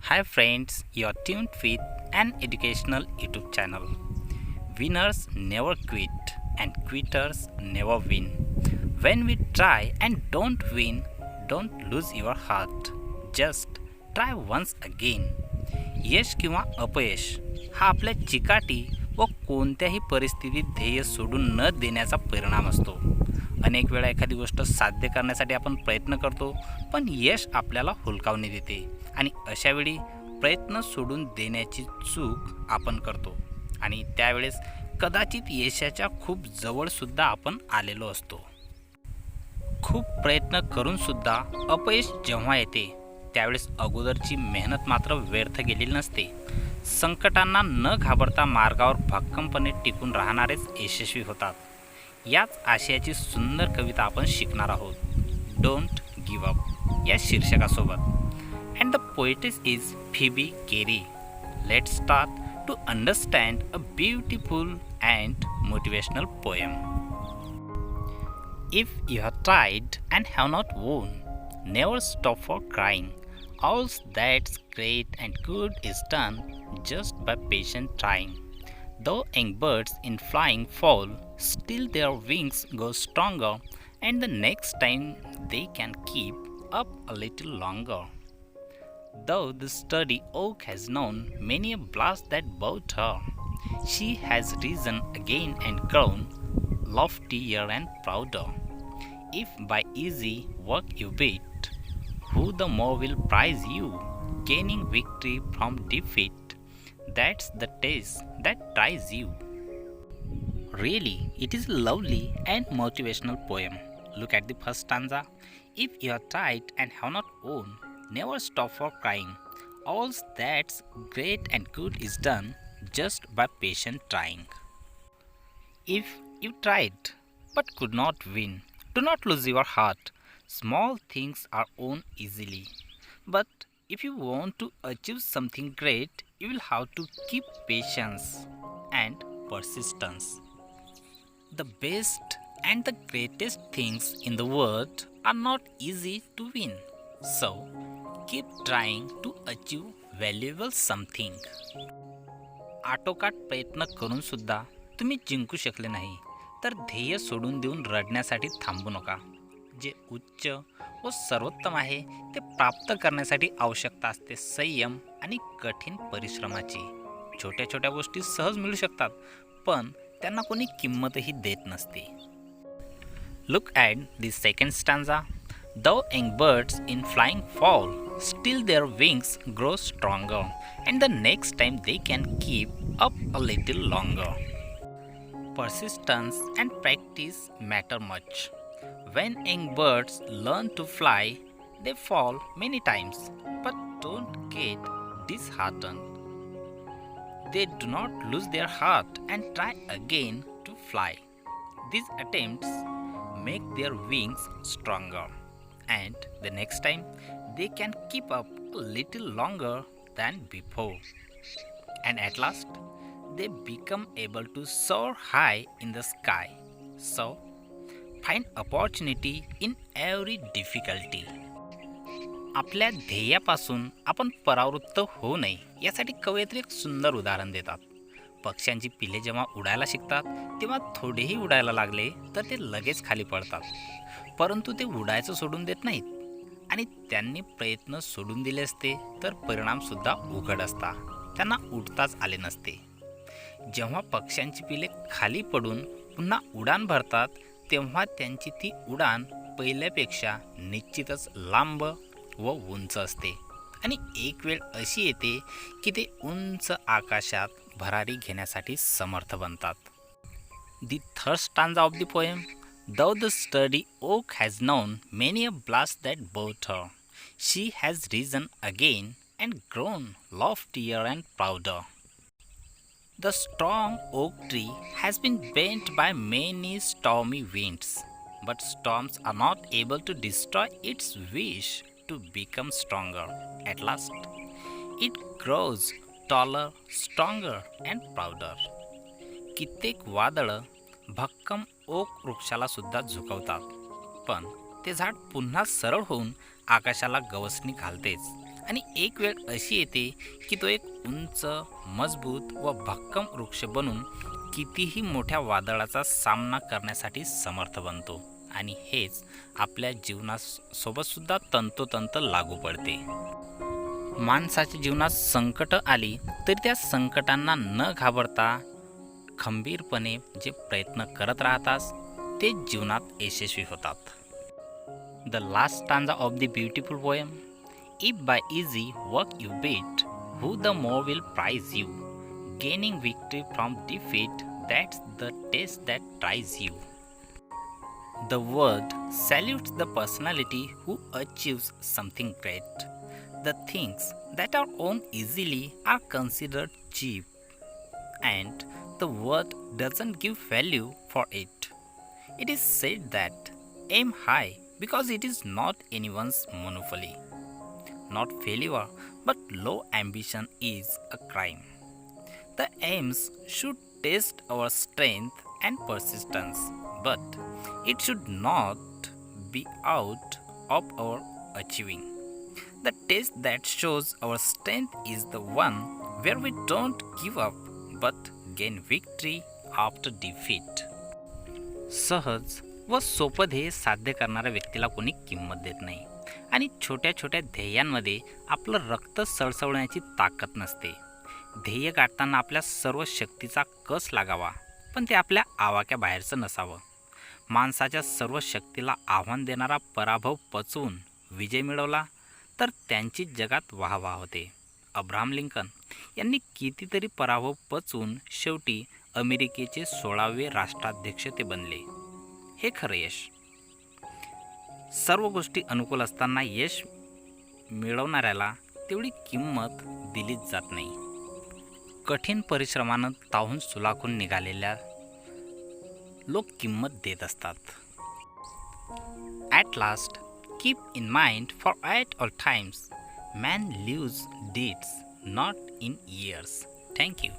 Hi friends, you're tuned with an educational YouTube channel. Winners never quit and quitters never win. When we try and don't win, don't lose your heart. Just try once again. यश किंवा अपयश हा आपल्या चिकाटी व कोणत्याही परिस्थितीत ध्येय सोडून न देण्याचा परिणाम असतो. अनेक वेळा एखादी गोष्ट साध्य करण्यासाठी आपण प्रयत्न करतो, पण यश आपल्याला हुलकावणी देते आणि अशावेळी प्रयत्न सोडून देण्याची चूक आपण करतो आणि त्यावेळेस कदाचित यशाच्या खूप जवळसुद्धा आपण आलेलो असतो. खूप प्रयत्न करूनसुद्धा अपयश जेव्हा येते त्यावेळेस अगोदरची मेहनत मात्र व्यर्थ गेलेली नसते. संकटांना न घाबरता मार्गावर भक्कमपणे टिकून राहणारेच यशस्वी होतात. याच आशयाची सुंदर कविता आपण शिकणार आहोत, डोंट गिव्ह अप या शीर्षकासोबत. And the poetess is Phoebe Cary. Let's start to understand a beautiful and motivational poem. If you have tried and have not won, never stop for crying. All that's great and good is done just by patient trying. Though young birds in flying fall, still their wings go stronger, and the next time they can keep up a little longer. Though the sturdy oak has known many a blast that bowed her, she has risen again and grown loftier and prouder. If by easy work you beat, who the more will prize you, gaining victory from defeat? That's the test that tries you. Really, it is a lovely and motivational poem. Look at the first stanza. If you are tried and have not won, never stop for crying. All that's great and good is done just by patient trying. If you tried but could not win, do not lose your heart. Small things are won easily. But if you want to achieve something great, you will have to keep patience and persistence. The best and the greatest things in the world are not easy to win. So, keep trying to achieve valuable something. आटोकाट प्रयत्न करून सुद्धा तुम्ही जिंकू शकले नाही तर ध्येय सोडून देऊन रडण्यासाठी थांबू नका. जे उच्च व सर्वोत्तम आहे ते प्राप्त करण्यासाठी आवश्यकता असते संयम आणि कठीण परिश्रमाची. छोट्या छोट्या गोष्टी सहज मिळू शकतात, पण त्यांना कोणी किंमतही देत नसते. Look at the second stanza. Though young birds in flying fall, still their wings grow stronger, and the next time they can keep up a little longer. Persistence and practice matter much. When young birds learn to fly, they fall many times, but don't get disheartened. They do not lose their heart and try again to fly. These attempts make their wings stronger, and the next time they can keep up a little longer than before. And at last, they become able to soar high in the sky. So, find opportunity in every difficulty. आपल्या ध्येयापासून आपण परावृत्त होऊ नये यासाठी कवयित्री एक सुंदर उदाहरण देतात. पक्ष्यांची पिले जेव्हा उडायला शिकतात तेव्हा थोडेही उडायला लागले तर ते लगेच खाली पडतात, परंतु ते उडायचं सोडून देत नाहीत आणि त्यांनी प्रयत्न सोडून दिले असते तर परिणामसुद्धा उघड असता, त्यांना उडताच आले नसते. जेव्हा पक्ष्यांची पिले खाली पडून पुन्हा उडान भरतात तेव्हा त्यांची ती उडान पहिल्यापेक्षा निश्चितच लांब व उंच असते आणि एक वेळ अशी येते की ते उंच आकाशात भरारी घेण्यासाठी समर्थ बनतात. दी third stanza of the poem. Though the sturdy oak has known many a blast that bowed her, she has risen again and grown loftier and prouder. The strong oak tree has been bent by many stormy winds, but storms are not able to destroy its wish to become stronger. At last, it grows taller, stronger and prouder. कित्येक वादळं भक्कम okay वृक्षाला सुद्धा झुकवतात, पण ते झाड पुन्हा सरळ होऊन आकाशाला गवसणी घालतेच आणि एक वेळ अशी येते की तो एक उंच, मजबूत व भक्कम वृक्ष बनून कितीही मोठ्या वादळाचा सामना करण्यासाठी समर्थ बनतो. आणि हेच आपल्या जीवनासोबत सुद्धा तंतोतंत लागू पडते. माणसाच्या जीवनात संकट आली तरी त्या संकटांना न घाबरता खंबीरपणे जे प्रयत्न करत राहतात ते जीवनात यशस्वी होतात. The last stanza of the beautiful poem. If bye easy work you beat, who the more will prize you? Gaining victory from defeat, that's the test that tries you. The world salutes the personality who achieves something great. The things that are won easily are considered cheap, and the world doesn't give value for it. It is said that aim high because it is not anyone's monopoly. Not failure, but low ambition is a crime. The aims should test our strength and persistence, but it should not be out of our achieving. The test that shows our strength is the one where we don't give up but gain victory after defeat. सहज व सोपं ध्येय साध्य करणाऱ्या व्यक्तीला कोणी किंमत देत नाही आणि छोट्या छोट्या ध्येयांमध्ये आपलं रक्त सळसळण्याची ताकद नसते. ध्येय गाठताना आपल्या सर्व शक्तीचा कस लागावा, पण ते आपल्या आवाक्या बाहेरचं नसावं. माणसाच्या सर्व शक्तीला आव्हान देणारा पराभव पचवून विजय मिळवला तर त्यांची जगात वाहवा होते. अब्राहम लिंकन यांनी कितीतरी पराभव पचवून शेवटी अमेरिकेचे 16वे राष्ट्राध्यक्ष ते बनले. हे खरं यश. सर्व गोष्टी अनुकूल असताना यश मिळवणाऱ्याला तेवढी किंमत दिलीच जात नाही. कठीण परिश्रमानं ताहून सुलाखून निघालेल्या लोक किंमत देत असतात. At last keep in mind for at all times man lives deeds not in years. Thank you.